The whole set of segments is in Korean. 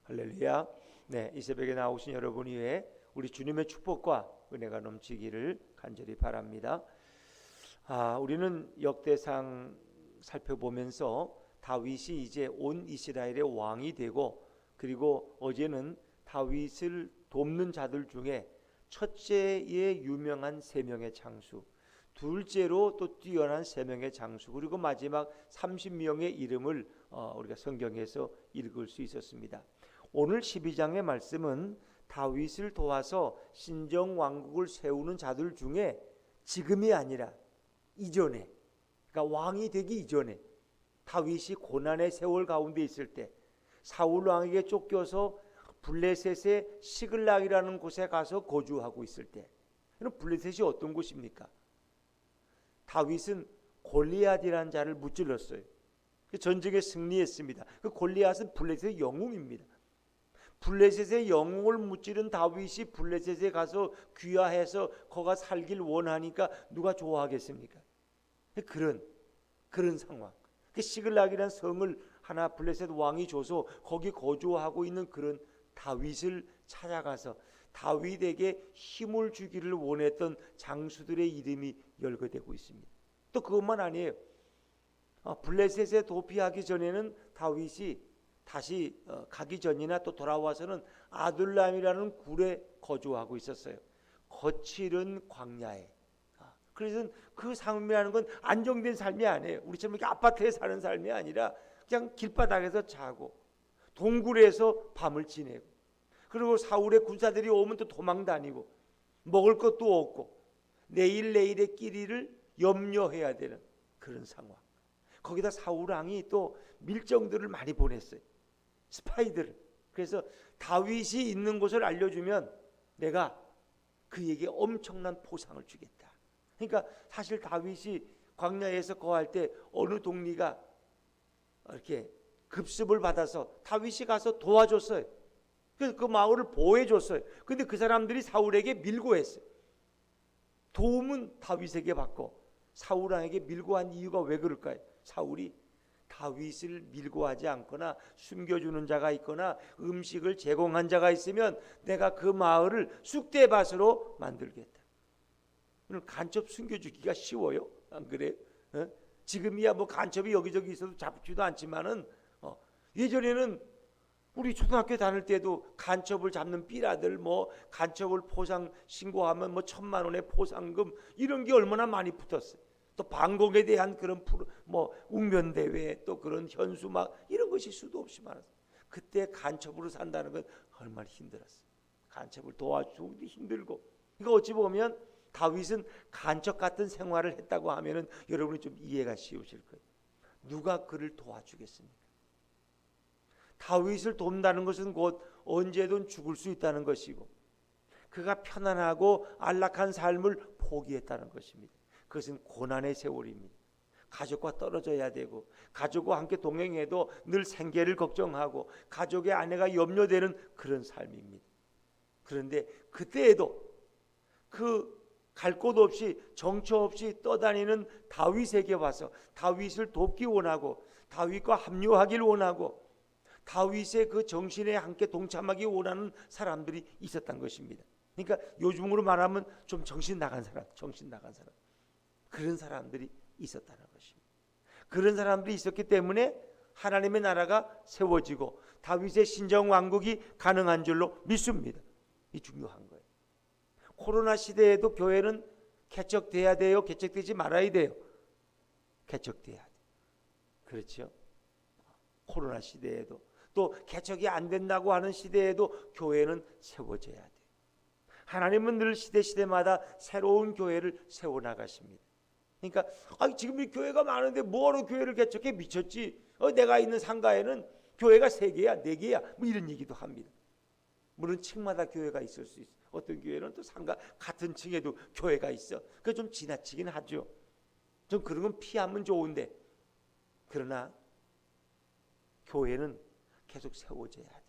할렐루야. 네, 이 새벽에 나오신 여러분 위해 우리 주님의 축복과 은혜가 넘치기를 간절히 바랍니다. 우리는 역대상 살펴보면서 다윗이 이제 온 이스라엘의 왕이 되고, 그리고 어제는 다윗을 돕는 자들 중에 첫째에 유명한 세 명의 장수, 둘째로 또 뛰어난 세 명의 장수, 그리고 마지막 30명의 이름을 우리가 성경에서 읽을 수 있었습니다. 오늘 12장의 말씀은 다윗을 도와서 신정 왕국을 세우는 자들 중에 지금이 아니라 이전에, 그러니까 왕이 되기 이전에 다윗이 고난의 세월 가운데 있을 때, 사울 왕에게 쫓겨서 블레셋의 시글락이라는 곳에 가서 거주하고 있을 때, 블레셋이 어떤 곳입니까? 다윗은 골리앗이라는 자를 무찔렀어요. 전쟁에 승리했습니다. 그 골리앗은 블레셋의 영웅입니다. 블레셋의 영웅을 무찌른 다윗이 블레셋에 가서 귀화해서 거가 살길 원하니까 누가 좋아하겠습니까? 그런 상황. 시글락이라는 성을 하나 블레셋 왕이 줘서 거기 거주하고 있는 그런 다윗을 찾아가서 다윗에게 힘을 주기를 원했던 장수들의 이름이 열거되고 있습니다. 또 그것만 아니에요. 블레셋에 도피하기 전에는 다윗이 다시 가기 전이나 또 돌아와서는 아둘람이라는 굴에 거주하고 있었어요. 거칠은 광야에. 그래서 그 삶이라는 건 안정된 삶이 아니에요. 우리처럼 이렇게 아파트에 사는 삶이 아니라 그냥 길바닥에서 자고 동굴에서 밤을 지내고, 그리고 사울의 군사들이 오면 또 도망 다니고 먹을 것도 없고 내일의 끼리를 염려해야 되는 그런 상황. 거기다 사울 왕이 또 밀정들을 많이 보냈어요. 스파이들을. 그래서 다윗이 있는 곳을 알려주면 내가 그에게 엄청난 포상을 주겠다. 그러니까 사실 다윗이 광야에서 거할 때 어느 동리가 이렇게 급습을 받아서 다윗이 가서 도와줬어요. 그래서 그 마을을 보호해줬어요. 근데 그 사람들이 사울에게 밀고 했어요. 도움은 다윗에게 받고 사울 왕에게 밀고 한 이유가 왜 그럴까요? 사울이 다윗을 밀고 하지 않거나 숨겨주는 자가 있거나 음식을 제공한 자가 있으면 내가 그 마을을 쑥대밭으로 만들겠다. 간첩 숨겨주기가 쉬워요? 안 그래요? 지금이야 뭐 간첩이 여기저기 있어도 잡지도 않지만은 예전에는 우리 초등학교 다닐 때도 간첩을 잡는 삐라들, 뭐 간첩을 포상 신고하면 뭐 1,000만 원의 포상금, 이런 게 얼마나 많이 붙었어요. 또 방공에 대한 그런 뭐 웅변대회, 또 그런 현수막, 이런 것이 수도 없이 많았어요. 그때 간첩으로 산다는 건 얼마나 힘들었어요. 간첩을 도와주기도 힘들고. 그러니까 어찌 보면 다윗은 간첩 같은 생활을 했다고 하면은 여러분이 좀 이해가 쉬우실 거예요. 누가 그를 도와주겠습니까? 다윗을 돕는다는 것은 곧 언제든 죽을 수 있다는 것이고, 그가 편안하고 안락한 삶을 포기했다는 것입니다. 그것은 고난의 세월입니다. 가족과 떨어져야 되고, 가족과 함께 동행해도 늘 생계를 걱정하고 가족의 아내가 염려되는 그런 삶입니다. 그런데 그때에도 그 갈 곳 없이 정처 없이 떠다니는 다윗에게 와서 다윗을 돕기 원하고 다윗과 합류하길 원하고 다윗의 그 정신에 함께 동참하기 원하는 사람들이 있었던 것입니다. 그러니까 요즘으로 말하면 좀 정신 나간 사람, 그런 사람들이 있었다는 것입니다. 그런 사람들이 있었기 때문에 하나님의 나라가 세워지고 다윗의 신정 왕국이 가능한 줄로 믿습니다. 이 중요한 거예요. 코로나 시대에도 교회는 개척돼야 돼요? 개척되지 말아야 돼요? 개척돼야 돼요. 그렇죠? 코로나 시대에도, 또 개척이 안 된다고 하는 시대에도 교회는 세워져야 돼요. 하나님은 늘 시대마다 새로운 교회를 세워나가십니다. 그러니까 지금 이 교회가 많은데 뭐하러 교회를 개척해? 미쳤지. 내가 있는 상가에는 교회가 3개야 4개야 뭐 이런 얘기도 합니다. 물론 층마다 교회가 있을 수 있어요. 어떤 교회는 또 상가 같은 층에도 교회가 있어. 그게 좀 지나치긴 하죠. 좀 그런 건 피하면 좋은데, 그러나 교회는 계속 세워져야 돼.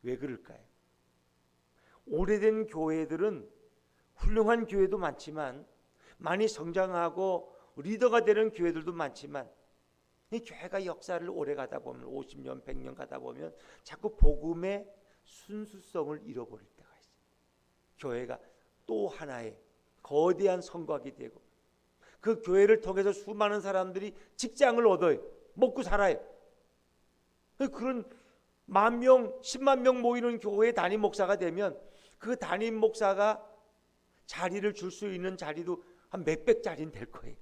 왜 그럴까요? 오래된 교회들은 훌륭한 교회도 많지만, 많이 성장하고 리더가 되는 교회들도 많지만, 이 교회가 역사를 오래 가다 보면 50년, 100년 가다 보면 자꾸 복음의 순수성을 잃어버릴 때가 있어요. 교회가 또 하나의 거대한 성곽이 되고 그 교회를 통해서 수많은 사람들이 직장을 얻어요. 먹고 살아요. 그런 10,000명, 10만 명 모이는 교회 담임 목사가 되면 그 담임 목사가 자리를 줄 수 있는 자리도 한 몇백 자리는 될 거예요.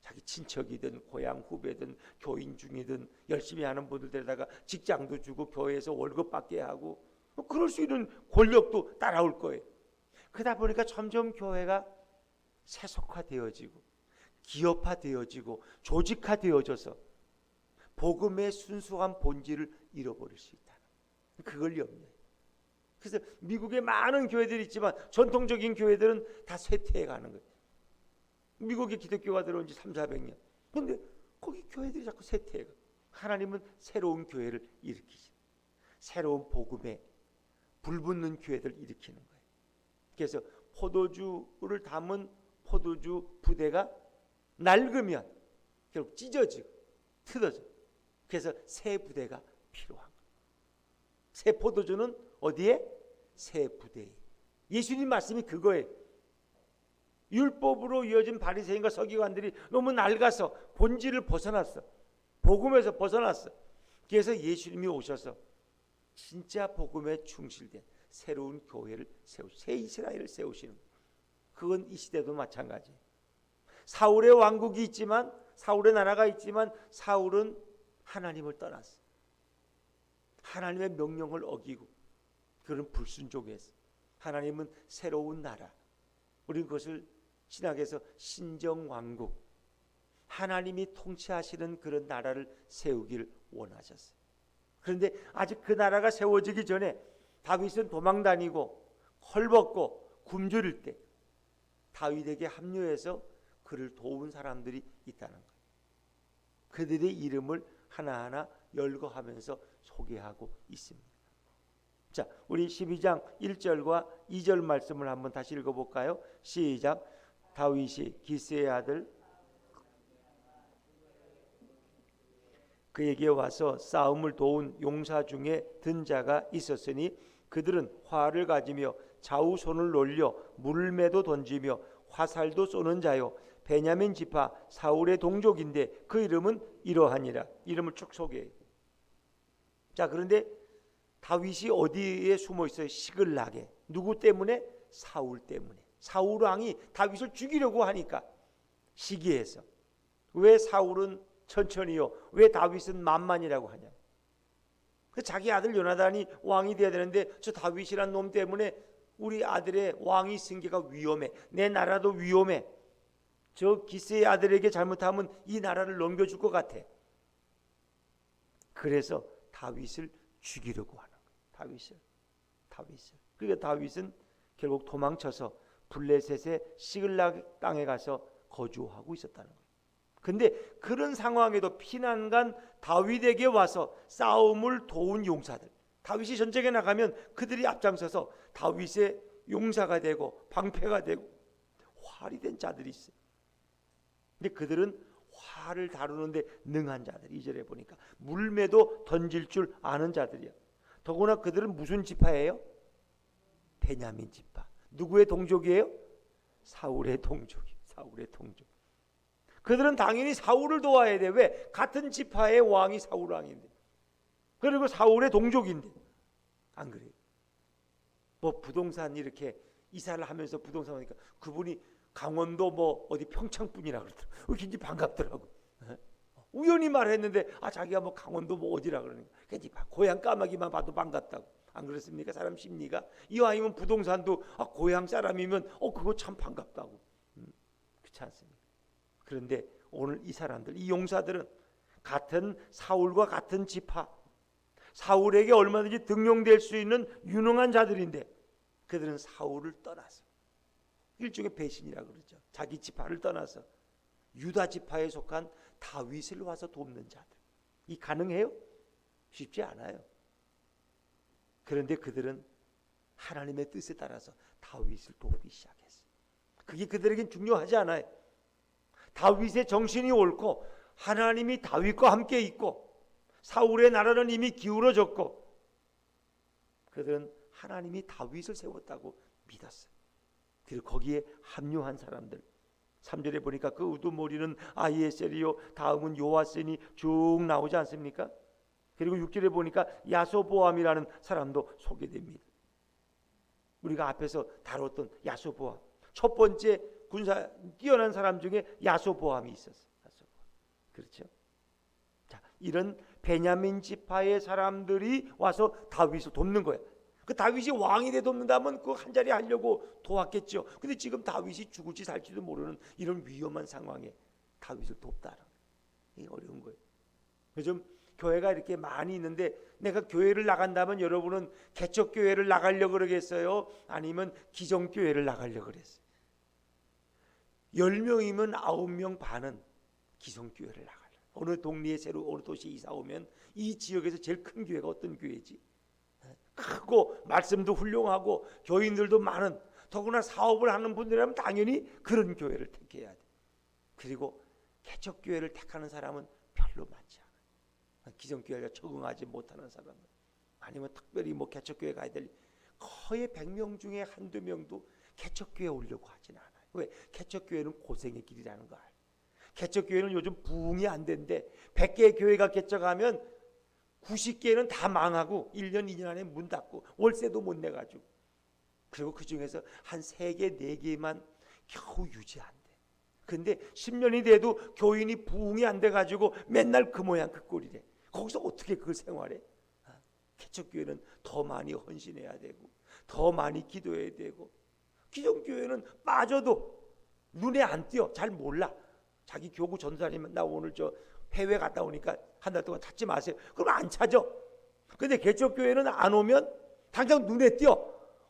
자기 친척이든 고향 후배든 교인 중이든 열심히 하는 분들에다가 직장도 주고 교회에서 월급 받게 하고 그럴 수 있는 권력도 따라올 거예요. 그러다 보니까 점점 교회가 세속화되어지고 기업화되어지고 조직화되어져서 복음의 순수한 본질을 잃어버릴 수 있다. 그걸 염려해요. 그래서 미국에 많은 교회들이 있지만 전통적인 교회들은 다 쇠퇴해 가는 거예요. 미국에 기독교가 들어온 지 300~400년. 그런데 거기 교회들이 자꾸 쇠퇴해 가. 하나님은 새로운 교회를 일으키시. 새로운 복음에 불붙는 교회들 일으키는 거예요. 그래서 포도주를 담은 포도주 부대가 낡으면 결국 찢어지고 틀어져. 그래서 새 부대가 필요한 거예요. 새 포도주는 어디에? 새 부대에. 예수님 말씀이 그거예요. 율법으로 이어진 바리새인과 서기관들이 너무 낡아서 본질을 벗어났어. 복음에서 벗어났어. 그래서 예수님이 오셔서 진짜 복음에 충실된 새로운 교회를 새 이스라엘을 세우시는 거예요. 그건 이 시대도 마찬가지예요. 사울의 왕국이 있지만 사울의 나라가 있지만 사울은 하나님을 떠났어. 하나님의 명령을 어기고 그런 불순종했어. 하나님은 새로운 나라. 우리는 그것을 신학에서 신정왕국, 하나님이 통치하시는 그런 나라를 세우기를 원하셨어요. 그런데 아직 그 나라가 세워지기 전에 다윗은 도망다니고 헐벗고 굶주릴 때 다윗에게 합류해서 그를 도운 사람들이 있다는 거예요. 그들의 이름을 하나하나 열거하면서 소개하고 있습니다. 자, 우리 12장 1절과 2절 말씀을 한번 다시 읽어볼까요? 시작. 다윗이 기스의 아들 그에게 와서 싸움을 도운 용사 중에 든 자가 있었으니 그들은 활을 가지며 좌우 손을 놀려 물매도 던지며 화살도 쏘는 자요 베냐민 지파 사울의 동족인데 그 이름은 이러하니라. 이름을 쭉 소개해. 자, 그런데 다윗이 어디에 숨어 있어요? 시글락에. 누구 때문에? 사울 때문에. 사울 왕이 다윗을 죽이려고 하니까 시기해서. 왜 사울은 천천히요? 왜 다윗은 만만이라고 하냐? 그 자기 아들 요나단이 왕이 돼야 되는데 저 다윗이란 놈 때문에 우리 아들의 왕위 승계가 위험해. 내 나라도 위험해. 저 기스의 아들에게 잘못하면 이 나라를 넘겨줄 것 같아. 그래서 다윗을 죽이려고 하는 거예요. 다윗을. 그러니까 다윗은 결국 도망쳐서 블레셋의 시글락 땅에 가서 거주하고 있었다는 거예요. 근데 그런 상황에도 피난간 다윗에게 와서 싸움을 도운 용사들, 다윗이 전쟁에 나가면 그들이 앞장서서 다윗의 용사가 되고 방패가 되고 활이 된 자들이 있어요. 근데 그들은 활을 다루는데 능한 자들. 2절에 보니까 물매도 던질 줄 아는 자들이야. 더구나 그들은 무슨 지파예요? 베냐민 지파. 누구의 동족이에요? 사울의 동족이에요. 사울의 동족. 그들은 당연히 사울을 도와야 돼. 왜? 같은 지파의 왕이 사울 왕인데. 그리고 사울의 동족인데. 안 그래요? 뭐 부동산 이렇게 이사를 하면서 부동산 하니까 그분이 강원도 뭐 어디 평창분이라 그러더라고요. 굉장히 반갑더라고. 우연히 말했는데 자기가 뭐 강원도 뭐 어디라 그러니까 고향 까마귀만 봐도 반갑다고. 안 그렇습니까? 사람 심리가. 이왕이면 부동산도 고향 사람이면 그거 참 반갑다고. 그렇지 않습니까? 그런데 오늘 이 사람들, 이 용사들은 같은 사울과 같은 지파, 사울에게 얼마든지 등용될 수 있는 유능한 자들인데 그들은 사울을 떠나서 일종의 배신이라고 그러죠. 자기 지파를 떠나서 유다 지파에 속한 다윗을 와서 돕는 자들. 이 가능해요? 쉽지 않아요. 그런데 그들은 하나님의 뜻에 따라서 다윗을 돕기 시작했어요. 그게 그들에겐 중요하지 않아요. 다윗의 정신이 옳고 하나님이 다윗과 함께 있고 사울의 나라는 이미 기울어졌고 그들은 하나님이 다윗을 세웠다고 믿었어요. 그리고 거기에 합류한 사람들 3절에 보니까 그 우두머리는 아히에셀이요 다음은 요아스니 쭉 나오지 않습니까? 그리고 6절에 보니까 야소보암이라는 사람도 소개됩니다. 우리가 앞에서 다뤘던 야소보암 첫 번째 군사 뛰어난 사람 중에 야소보암이 있었어요. 야소보암. 그렇죠? 자, 이런 베냐민 지파의 사람들이 와서 다윗을 돕는 거예요. 그 다윗이 왕이 돼 돕는다면 그 한 자리 하려고 도왔겠죠. 근데 지금 다윗이 죽을지 살지도 모르는 이런 위험한 상황에 다윗을 돕다는 이게 어려운 거예요. 요즘 교회가 이렇게 많이 있는데 내가 교회를 나간다면 여러분은 개척교회를 나가려고 그러겠어요? 아니면 기성교회를 나가려고 그랬어요? 10명이면 9명 반은 기성교회를 나가려고. 어느 동네에 새로 어느 도시에 이사 오면 이 지역에서 제일 큰 교회가 어떤 교회지? 크고 말씀도 훌륭하고 교인들도 많은 더구나 사업을 하는 분들이라면 당연히 그런 교회를 택해야 돼. 그리고 개척교회를 택하는 사람은 별로 많지 않아요. 기성교회가 적응하지 못하는 사람은 아니면 특별히 뭐 개척교회 가야 될 거의 100명 중에 한두 명도 개척교회 오려고 하진 않아요. 왜? 개척교회는 고생의 길이라는 거 알아요. 개척교회는 요즘 부흥이 안 된대. 100개의 교회가 개척하면 90개는 다 망하고 1년 2년 안에 문 닫고 월세도 못 내가지고 그리고 그 중에서 한 3개 4개만 겨우 유지한대. 근데 10년이 돼도 교인이 부흥이 안 돼가지고 맨날 그 모양 그 꼴이래. 거기서 어떻게 그걸 생활해? 개척교회는 더 많이 헌신해야 되고 더 많이 기도해야 되고 기존교회는 빠져도 눈에 안 띄어. 잘 몰라. 자기 교구 전도사님 나 오늘 저 해외 갔다 오니까 한 달 동안 찾지 마세요. 그럼 안 찾아. 근데 개척교회는 안 오면 당장 눈에 띄어.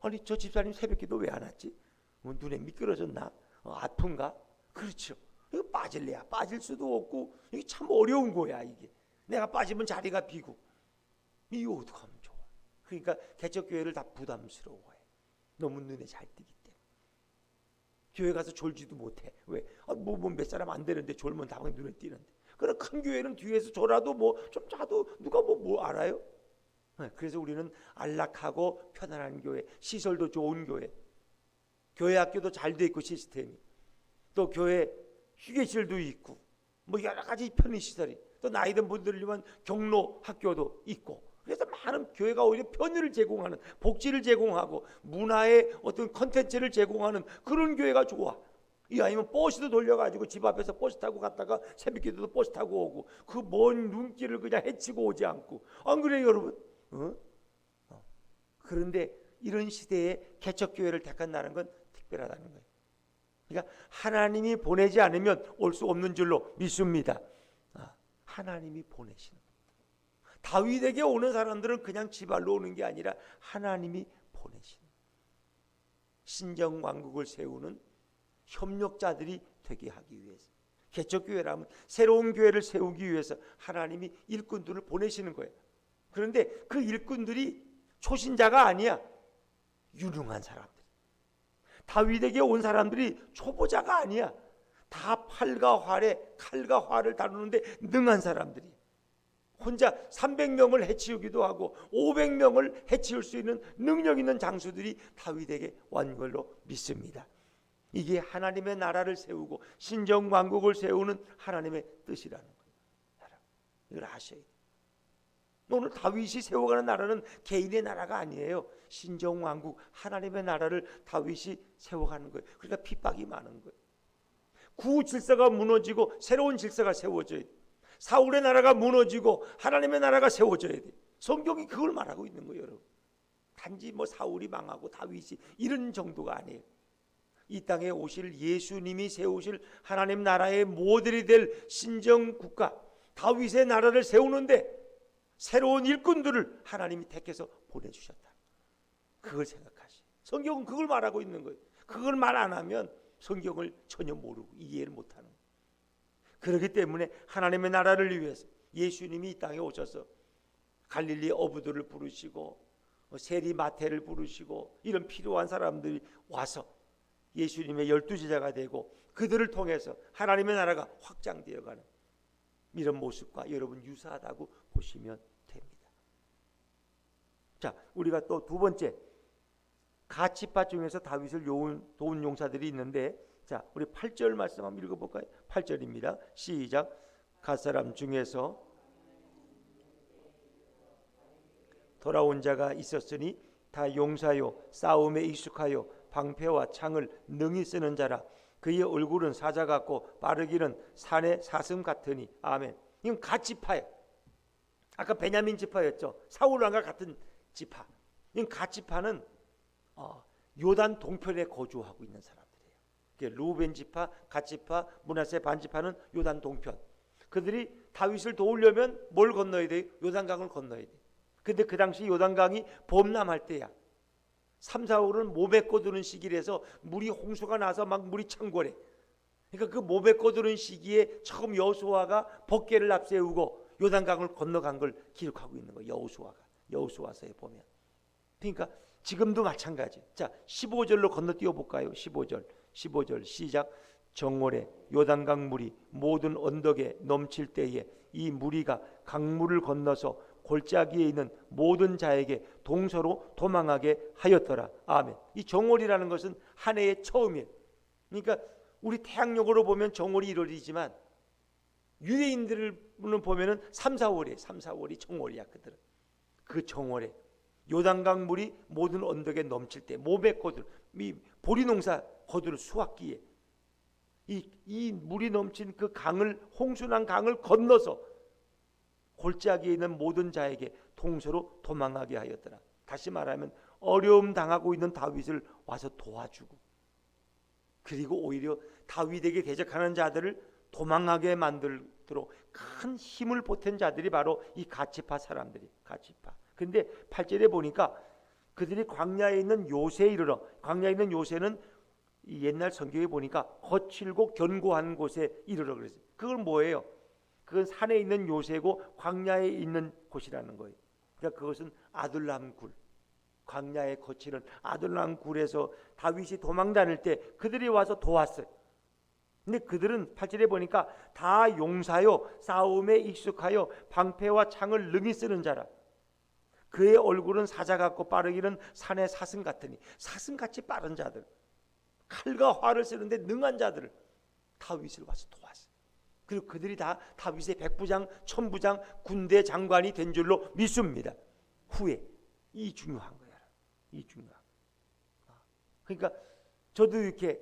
아니 저 집사님 새벽기도 왜 안 왔지? 뭐 눈에 미끄러졌나? 아픈가? 그렇죠. 이거 빠질래야 빠질 수도 없고 이게 참 어려운 거야. 이게 내가 빠지면 자리가 비고 이거 어떡하면 좋아. 그러니까 개척교회를 다 부담스러워해. 너무 눈에 잘 띄기 때문에. 교회 가서 졸지도 못해. 왜? 몇 사람 안 되는데 졸면 당연히 눈에 띄는데. 그러나 큰 교회는 뒤에서 졸아도 뭐 좀 자도 누가 뭐 알아요? 그래서 우리는 안락하고 편안한 교회, 시설도 좋은 교회, 교회 학교도 잘 돼 있고 시스템이 또 교회 휴게실도 있고 뭐 여러 가지 편의시설이 또 나이 든 분들을 위한 경로 학교도 있고 그래서 많은 교회가 오히려 편의를 제공하는 복지를 제공하고 문화의 어떤 컨텐츠를 제공하는 그런 교회가 좋아. 이 아니면 버스도 돌려가지고 집 앞에서 버스 타고 갔다가 새벽기도도 버스 타고 오고 그 먼 눈길을 그냥 헤치고 오지 않고 안 그래요 여러분? 그런데 이런 시대에 개척교회를 택한다는 건 특별하다는 거예요. 그러니까 하나님이 보내지 않으면 올 수 없는 줄로 믿습니다. 하나님이 보내시는 거예요. 다윗에게 오는 사람들은 그냥 지발로 오는 게 아니라 하나님이 보내시는 거예요. 신정왕국을 세우는 협력자들이 되게 하기 위해서 개척교회라면 새로운 교회를 세우기 위해서 하나님이 일꾼들을 보내시는 거예요. 그런데 그 일꾼들이 초신자가 아니야. 유능한 사람들. 다윗에게 온 사람들이 초보자가 아니야. 다 칼과 활을 다루는데 능한 사람들이. 혼자 300명을 해치우기도 하고 500명을 해치울 수 있는 능력 있는 장수들이 다윗에게 온 걸로 믿습니다. 이게 하나님의 나라를 세우고 신정왕국을 세우는 하나님의 뜻이라는 거예요. 이걸 아셔야 돼요. 오늘 다윗이 세워가는 나라는 개인의 나라가 아니에요. 신정왕국 하나님의 나라를 다윗이 세워가는 거예요. 그러니까 핍박이 많은 거예요. 구 질서가 무너지고 새로운 질서가 세워져야 돼요. 사울의 나라가 무너지고 하나님의 나라가 세워져야 돼요. 성경이 그걸 말하고 있는 거예요, 여러분. 단지 뭐 사울이 망하고 다윗이 이런 정도가 아니에요. 이 땅에 오실 예수님이 세우실 하나님 나라의 모델이 될 신정국가 다윗의 나라를 세우는데 새로운 일꾼들을 하나님이 택해서 보내주셨다. 그걸 생각하시. 성경은 그걸 말하고 있는 거예요. 그걸 말 안 하면 성경을 전혀 모르고 이해를 못하는 거예요. 그렇기 때문에 하나님의 나라를 위해서 예수님이 이 땅에 오셔서 갈릴리 어부들을 부르시고 세리마태를 부르시고 이런 필요한 사람들이 와서 예수님의 12제자가 되고 그들을 통해서 하나님의 나라가 확장되어가는 이런 모습과 여러분 유사하다고 보시면 됩니다. 자, 우리가 또 두 번째 갓지파 중에서 다윗을 도운 용사들이 있는데, 자, 우리 8절 말씀 한번 읽어볼까요? 8절입니다. 시작. 갓사람 중에서 돌아온 자가 있었으니 다 용사요, 싸움에 익숙하여 방패와 창을 능히 쓰는 자라. 그의 얼굴은 사자 같고 빠르기는 산의 사슴 같으니. 아멘. 이건 갓지파예요. 아까 베냐민 지파였죠. 사울 왕과 같은 지파. 이건 갓지파는 요단 동편에 거주하고 있는 사람들이에요. 루벤 지파, 갓지파, 므낫세 반지파는 요단 동편. 그들이 다윗을 도우려면 뭘 건너야 돼요? 요단강을 건너야 돼요. 근데 그 당시 요단강이 범람할 때야. 3, 4월은 몸에 꺼두는 시기라서 물이 홍수가 나서 막 물이 창궐해. 그러니까 그 몸에 꺼두는 시기에 처음 여호수아가 법궤를 앞세우고 요단강을 건너간 걸 기록하고 있는 거예요. 여호수아서에 보면. 그러니까 지금도 마찬가지. 자, 15절로 건너뛰어 볼까요? 15절 시작. 정월에 요단강 물이 모든 언덕에 넘칠 때에 이 무리가 강물을 건너서 골짜기에 있는 모든 자에게 동서로 도망하게 하였더라. 아멘. 이 정월이라는 것은 한 해의 처음이에요. 그러니까 우리 태양력으로 보면 정월이 1월이지만 유대인들을 보면은 3, 4월이에요. 3, 4월이 정월이야. 그들은 그 정월에 요단강 물이 모든 언덕에 넘칠 때 모백 거둘, 보리농사 거둘 수확기에 이 물이 넘친 그 강을, 홍수난 강을 건너서 골짜기에 있는 모든 자에게 동서로 도망하게 하였더라. 다시 말하면 어려움 당하고 있는 다윗을 와서 도와주고, 그리고 오히려 다윗에게 대적하는 자들을 도망하게 만들도록 큰 힘을 보탠 자들이 바로 이 갓지파 사람들이. 갓지파. 근데 8절에 보니까 그들이 광야에 있는 요새에 이르러, 광야에 있는 요새는 이 옛날 성경에 보니까 거칠고 견고한 곳에 이르러 그랬어요. 그건 뭐예요? 그건 산에 있는 요새고 광야에 있는 곳이라는 거예요. 그러니까 그것은 아둘람 굴, 광야에 거치는 아둘람 굴에서 다윗이 도망 다닐 때 그들이 와서 도왔어요. 근데 그들은 8절에 보니까 다 용사요, 싸움에 익숙하여 방패와 창을 능히 쓰는 자라. 그의 얼굴은 사자 같고 빠르기는 산의 사슴 같으니. 사슴같이 빠른 자들, 칼과 활을 쓰는데 능한 자들을 다윗을 와서 도왔어요. 그리고 그들이 다 다윗의 백부장, 천부장, 군대 장관이 된 줄로 믿습니다. 후에. 이 중요한 거야. 이 중요한. 그러니까 저도 이렇게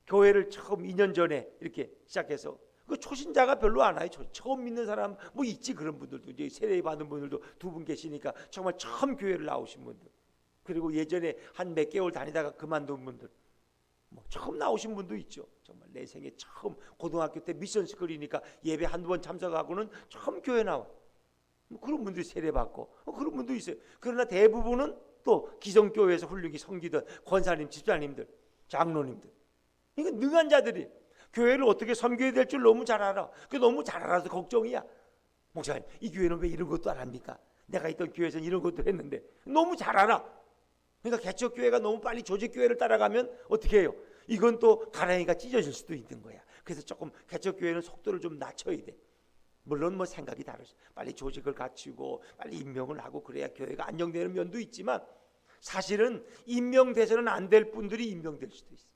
교회를 처음 2년 전에 이렇게 시작해서, 그 초신자가 별로 안 와요. 처음 믿는 사람 뭐 있지. 그런 분들도 이제 세례 받은 분들도 두 분 계시니까, 정말 처음 교회를 나오신 분들, 그리고 예전에 한 몇 개월 다니다가 그만둔 분들, 뭐 처음 나오신 분도 있죠. 정말 내 생에 처음 고등학교 때 미션스쿨이니까 예배 한두 번 참석하고는 처음 교회 나와. 뭐 그런 분들이 세례 받고 그런 분도 있어요. 그러나 대부분은 또 기성교회에서 훌륭히 섬기던 권사님, 집사님들, 장로님들, 이거 능한 자들이 교회를 어떻게 섬겨야 될 줄 너무 잘 알아. 그 너무 잘 알아서 걱정이야. 목사님, 이 교회는 왜 이런 것도 안 합니까? 내가 있던 교회에서는 이런 것도 했는데. 너무 잘 알아. 그러니까 개척교회가 너무 빨리 조직교회를 따라가면 어떻게 해요? 이건 또 가랑이가 찢어질 수도 있는 거야. 그래서 조금 개척교회는 속도를 좀 낮춰야 돼. 물론 뭐 생각이 다르죠. 빨리 조직을 갖추고 빨리 임명을 하고 그래야 교회가 안정되는 면도 있지만, 사실은 임명돼서는 안 될 분들이 임명될 수도 있어.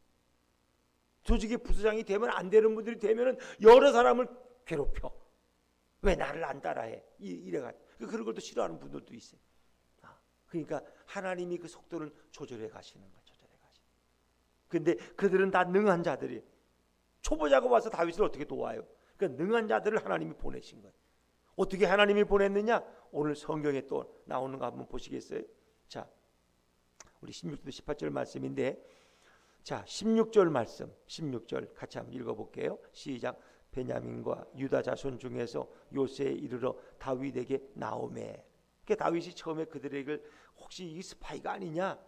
조직의 부서장이 되면 안 되는 분들이 되면은 여러 사람을 괴롭혀. 왜 나를 안 따라해? 이래가지고 그런 걸 또 싫어하는 분들도 있어요. 그러니까 하나님이 그 속도를 조절해 가시는 거예요. 조절해 가시는. 근데 그들은 다 능한 자들이. 초보자가 와서 다윗을 어떻게 도와요? 그러니까 능한 자들을 하나님이 보내신 거예요. 어떻게 하나님이 보냈느냐? 오늘 성경에 또 나오는 거 한번 보시겠어요? 자, 우리 16절 18절 말씀인데, 자, 16절 말씀, 16절 같이 한번 읽어볼게요. 시작. 베냐민과 유다 자손 중에서 요새에 이르러 다윗에게 나오매. 그러니까 다윗이 처음에 그들에게 혹시 이 스파이가 아니냐?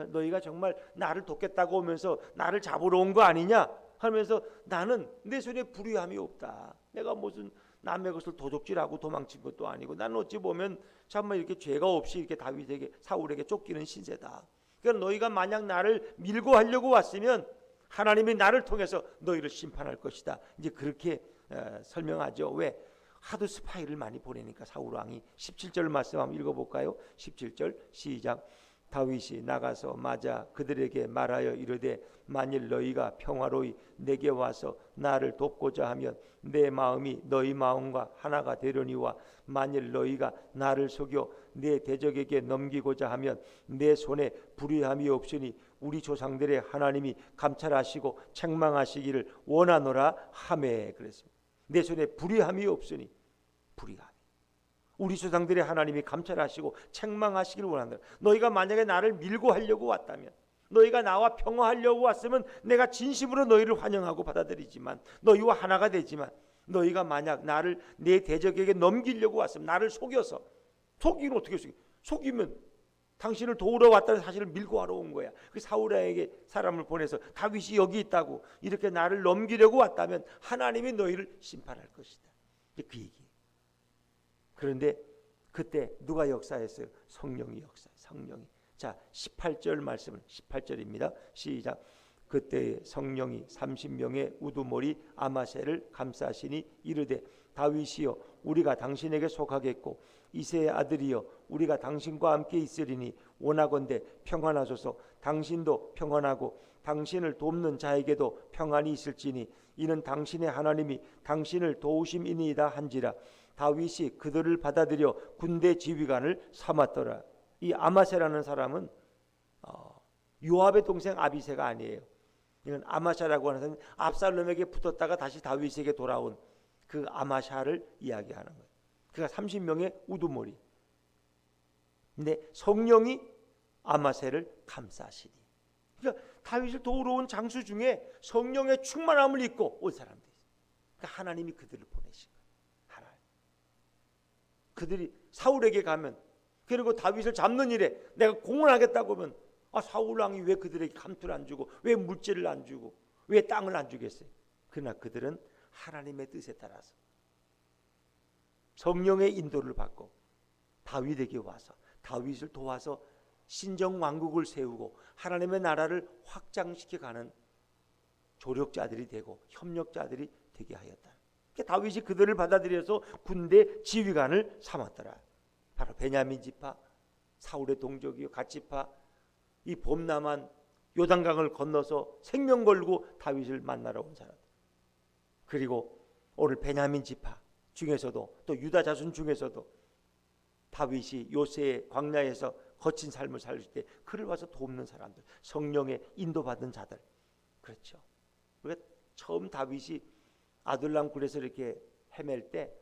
너희가 정말 나를 돕겠다고 하면서 나를 잡으러 온 거 아니냐? 하면서 나는 내 손에 불의함이 없다. 내가 무슨 남의 것을 도둑질하고 도망친 것도 아니고, 나는 어찌 보면 정말 이렇게 죄가 없이 이렇게 다윗에게, 사울에게 쫓기는 신세다. 그러니까 너희가 만약 나를 밀고 하려고 왔으면 하나님이 나를 통해서 너희를 심판할 것이다. 이제 그렇게 설명하죠. 왜? 하도 스파이를 많이 보내니까 사울 왕이 17절 말씀 한번 읽어볼까요? 17절 시작. 다윗이 나가서 맞아 그들에게 말하여 이르되 만일 너희가 평화로이 내게 와서 나를 돕고자 하면 내 마음이 너희 마음과 하나가 되려니와 만일 너희가 나를 속여 내 대적에게 넘기고자 하면 내 손에 불의함이 없으니 우리 조상들의 하나님이 감찰하시고 책망하시기를 원하노라 하매. 그랬습니다. 내 손에 불의함이 없으니, 불의함, 우리 조상들의 하나님이 감찰하시고 책망하시기를 원한다. 너희가 만약에 나를 밀고 하려고 왔다면, 너희가 나와 평화하려고 왔으면 내가 진심으로 너희를 환영하고 받아들이지만, 너희와 하나가 되지만, 너희가 만약 나를 내 대적에게 넘기려고 왔으면, 나를 속여서, 속이면 어떻게 속이면 당신을 도우러 왔다는 사실을 밀고 하러 온 거야. 그 사울에게 사람을 보내서 다윗이 여기 있다고 이렇게 나를 넘기려고 왔다면 하나님이 너희를 심판할 것이다. 그 얘기예요. 그런데 그때 누가 역사했어요? 성령이 역사해요. 성령이. 자, 18절 말씀은 18절입니다. 시작. 그때 성령이 30명의 우두머리 아마새를 감싸시니 이르되 다윗이여 우리가 당신에게 속하겠고 이새의 아들이여 우리가 당신과 함께 있으리니 원하건대 평안하소서. 당신도 평안하고 당신을 돕는 자에게도 평안이 있을지니 이는 당신의 하나님이 당신을 도우심이니이다 한지라. 다윗이 그들을 받아들여 군대 지휘관을 삼았더라. 이 아마새라는 사람은 요압의 동생 아비새가 아니에요. 이건 아마샤라고 하는 사람이 압살롬에게 붙었다가 다시 다윗에게 돌아온 그 아마샤를 이야기하는 거예요. 그가 30명의 우두머리. 근데 성령이 아마새를 감싸시니. 그러니까 다윗을 도우러 온 장수 중에 성령의 충만함을 입고 온 사람들이 있어요. 그러니까 하나님이 그들을 보내신 거예요. 하나님. 그들이 사울에게 가면, 그리고 다윗을 잡는 일에 내가 공헌하겠다고 하면, 사울 왕이 왜 그들에게 감투를 안 주고, 왜 물질을 안 주고, 왜 땅을 안 주겠어요? 그러나 그들은 하나님의 뜻에 따라서 성령의 인도를 받고 다윗에게 와서 다윗을 도와서 신정 왕국을 세우고 하나님의 나라를 확장시켜가는 조력자들이 되고 협력자들이 되게 하였다. 다윗이 그들을 받아들여서 군대 지휘관을 삼았더라. 바로 베냐민 지파, 사울의 동족이요 갓지파, 이 범람한 요단강을 건너서 생명 걸고 다윗을 만나러 온 사람. 그리고 오늘 베냐민 지파 중에서도 또 유다 자손 중에서도 다윗이 요새의 광야에서 거친 삶을 살 때 그를 와서 돕는 사람들, 성령의 인도받은 자들. 그렇죠. 그러니까 처음 다윗이 아둘람 굴에서 이렇게 헤맬 때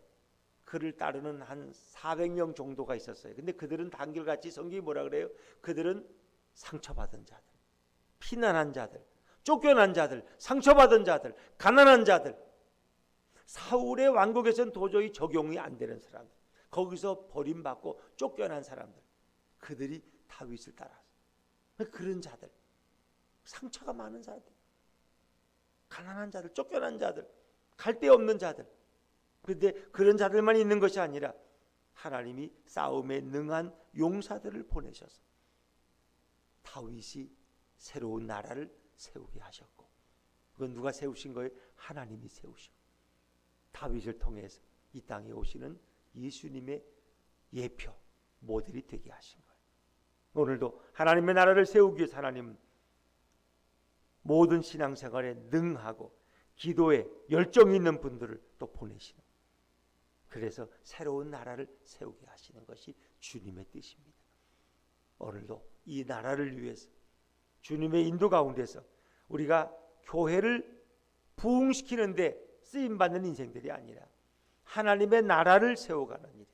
그를 따르는 한 400명 정도가 있었어요. 근데 그들은 단결같이 성경이 뭐라 그래요? 그들은 상처받은 자들, 피난한 자들, 쫓겨난 자들, 상처받은 자들, 가난한 자들, 사울의 왕국에서는 도저히 적용이 안 되는 사람들, 거기서 버림받고 쫓겨난 사람들, 그들이 다윗을 따라서 그런 자들, 상처가 많은 자들, 가난한 자들, 쫓겨난 자들, 갈 데 없는 자들. 그런데 그런 자들만 있는 것이 아니라 하나님이 싸움에 능한 용사들을 보내셔서 다윗이 새로운 나라를 세우게 하셨고, 그건 누가 세우신 거예요? 하나님이 세우시고 다윗을 통해서 이 땅에 오시는 예수님의 예표 모델이 되게 하신 거예요. 오늘도 하나님의 나라를 세우기 위해서 하나님은 모든 신앙생활에 능하고 기도에 열정이 있는 분들을 또 보내시는, 그래서 새로운 나라를 세우게 하시는 것이 주님의 뜻입니다. 오늘도 이 나라를 위해서 주님의 인도 가운데서 우리가 교회를 부흥시키는데 쓰임받는 인생들이 아니라 하나님의 나라를 세워가는 일에,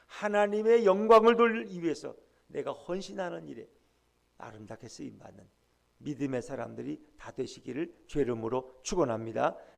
하나님의 영광을 돌리기 위해서 내가 헌신하는 일에 아름답게 쓰임받는 믿음의 사람들이 다 되시기를 주의 이름으로 축원합니다.